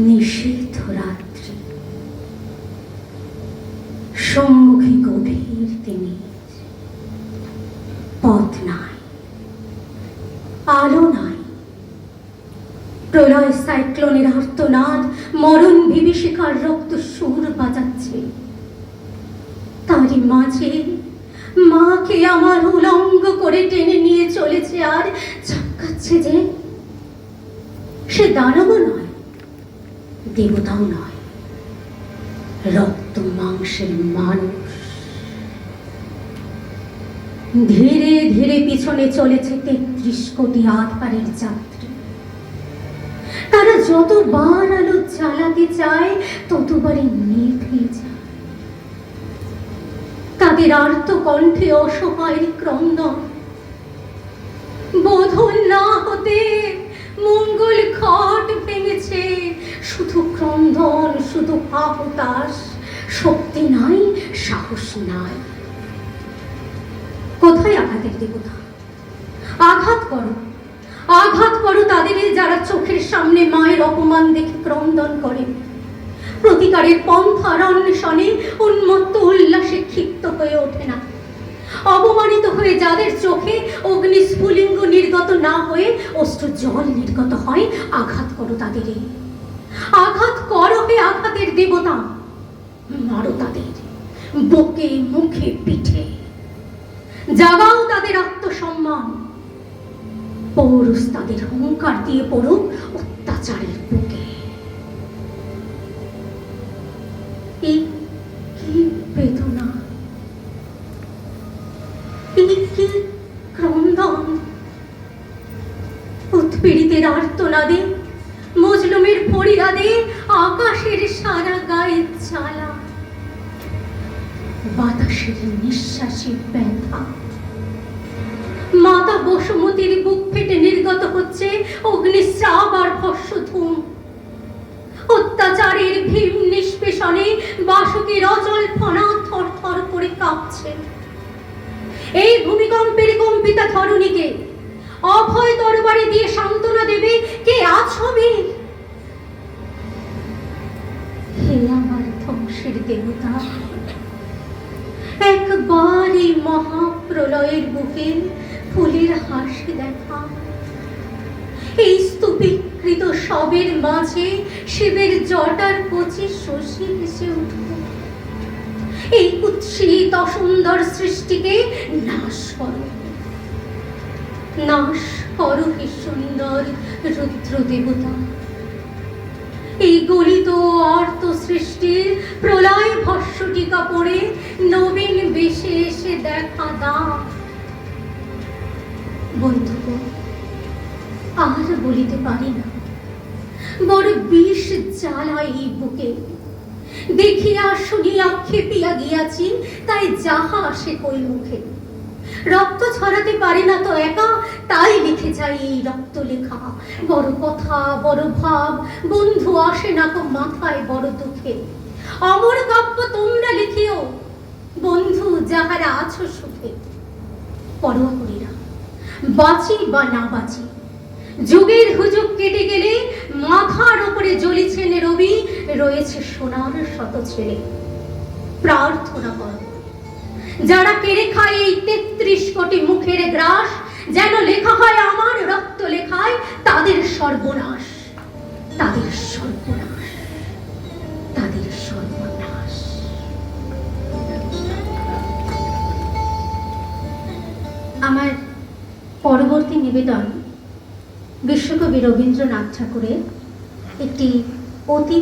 নিষিদ্ধ রাত্রি, সম্মুখে গভীর তিমির, পথ নাই, আলো নাই, প্রলয় সাইক্লোনের আর্তনাদ মরণ বিভীষিকার রক্ত সুর বাজাচ্ছে। তারই মাঝে মাকে আমার উলঙ্গ করে টেনে নিয়ে চলেছে আর ঝাপকাচ্ছে যে সে দানবও নয়, দেবতাও নয়, রক্ত মাংসের মানুষ। ধীরে ধীরে পিছনে চলেছে ৩৩ কোটি আধারের যাত্রী। তারা যতবার আলো জ্বালাতে চায় ততবারই নিভে যায়। তাদের আর্ত কণ্ঠে অসহায়ের ক্রন্দন, বোধন না হতে মঙ্গল ঘট ভেঙেছে, শুধু ক্রন্দন, শুধু হাহুতাশ, শক্তি নাই, সাহস নাই। কোথায় আঘাতের দেবতা? আঘাত করো, আঘাত করো তাদের যারা চোখের সামনে মায়ের অপমান দেখে ক্রন্দন করে, প্রতিকারের পন্থার অন্বেষণে উন্মত্ত উল্লাসে ক্ষিপ্ত হয়ে ওঠে না, অপমানিত হয়ে যাদের চোখে অগ্নিস্ফুলিঙ্গ নির্গত না হয়ে অশ্রু জল নির্গত হয়। আঘাত করো তাদের, আঘাত করো হে আঘাতের দেবতা। মারো তাদের বুকে, মুখে, পিঠে, জাগাও তাদের আত্মসম্মান। পৌরুষ তাদের হুঙ্কার দিয়ে পড়ুক অত্যাচারের বুকে। এই কি বেদনা, এই কি ক্রন্দন! উৎপীড়িতের আর্তনাদে, মজলুমের ফরিয়াদে আকাশের সারা গায়ে জ্বালা, বাতাসের নিঃশ্বাসে ব্যথা। মাতা বসুমতির বুক ফেটে নির্গত হচ্ছে অগ্নিস্রাব আর ভস্মধূম। অত্যাচারের ভীম নিষ্পেষণে বাসকের অচল ফনা থর থর করে কাঁপছে। এই ভূমিকম্পের কম্পিতা ধরণীকে অভয় তরবারি দিয়ে সান্ত্বনা দেবে কে আছবে? হে আমার ধ্বংসের দেবতা, একবার এই মহাপ্রলয়ের বুকে ফুলের হাসি দেখা। এই স্তূপীকৃত শবের মাঝে শিবের জটার কচি শশী হেসে উঠব। এই কুৎসিত অসুন্দর সৃষ্টিকে নাশ করো, নাশ করো হে সুন্দর রুদ্র দেবতা। এই গলিত আর্ত সৃষ্টির প্রলয় ভস্মটিকা পড়ে নবীন বেশে এসে দেখা দাও। বন্ধু, আর বলিতে পারি না, বড় বিষ জ্বালায় এই বুকে। দেখিয়া শুনিয়া খেপিয়া গিয়াছি, তাই যাহা আসে কই মুখে। রক্ত ছড়াতে পারে না তো একা, তাই লিখে যাই এই রক্ত লেখা। বড় কথা, বড় ভাব, বন্ধু আসে না তো মাথায় বড় দুঃখে। অমর কাব্য তোমরা লিখিও বন্ধু, যাহারা আছো সুখে। পরোয়া করি না বাঁচি বা না বাঁচি, যুগের হুজুগ কেটে গেলে মাথার ওপরে জ্বলিছেন রবি, রয়েছে সোনার শত ছেলে। প্রার্থনা করো যারা কেড়ে খায় এই ৩৩ কোটি মুখের গ্রাস, যেন লেখা হয় আমার রক্ত লেখায় তাদের সর্বনাশ, তাদের সর্বনাশ, তাদের সর্বনাশ। আমার পরবর্তী নিবেদন বিশ্বকবি রবীন্দ্রনাথ ঠাকুরের একটি অতি